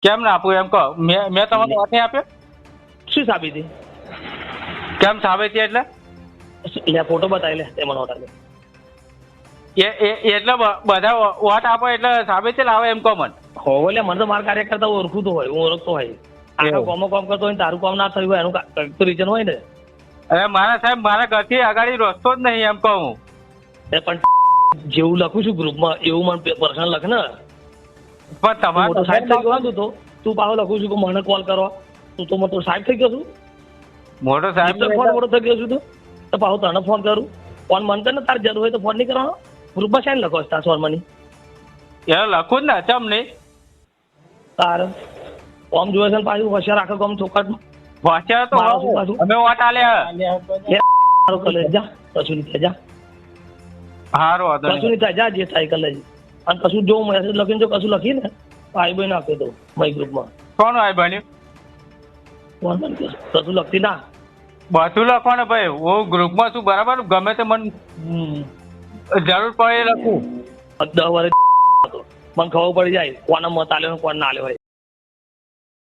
કેમ ના આપું એમ કહો. મેં તમને વોટ નહીં આપ્યો. શું સાબિતી? કેમ સાબિતી એટલે એટલે ફોટો બતાવી લે તે મને વોટ એટલે બધા વોટ આપો એટલે સાબિતી લાવે એમ કહો મને. હોવ એટલે મને તો મારા કાર્યકર્તા ઓળખું તો હોય, હું ઓળખતો હોય. આખા ગામમાં કામ કરતો હોય ને તારું કામ ના થયું હોય એનું કંઈક તો રીઝન હોય ને. અરે મારા સાહેબ મારા ઘરથી આગળ રસ્તો જ નહીં એમ કહું. પણ જેવું લખું છું ગ્રુપમાં એવું મને પર્સનલ લખ ને. પણ તમારે મોટો સાહેબ થઈ ગયો ને તું પાછો લખું છું કે મને કોલ કરો, તું તો મોટો સાહેબ થઈ ગયો છું. મોટો સાહેબ ફોન મોટો થઈ ગયો છું તું તો પાછો તને ફોન કરું. ફોન મન કર ને તારે જરૂર હોય તો ફોન નહીં કરવાનો. ગ્રુપમાં સાઈન લખો તાર સોનમાંની એ લખું જ ને ચમ નહીં તાર કોમ જોવે છે પાછું હોશિયાર આખા ગામ ચોકટ પહોંચ્યા તો મારો શું પાછું? અમે વોટ આલ્યા. જા કશું નહીં થાય જા, હારું વાંધો કશું નહીં. નહીં થાય જા, જે થાય કરી લેજે. અને કશું જો મેસેજ લખીને જો કશું લખીને ભાઈ ભાઈ નાખી દઉં મારી ગ્રુપમાં. કોણ હોય બન્યું ફોન બંધ કર. કશું લખતી ના. બધું લખો ને ભાઈ. હું ગ્રુપમાં છું બરાબર, ગમે તે મને જરૂર પડે એ લખું. 10 વર્ષ હતો મને ખબર પડી જાય કોને મત આલ્યો ને કોણ ના આલ્યો હોય.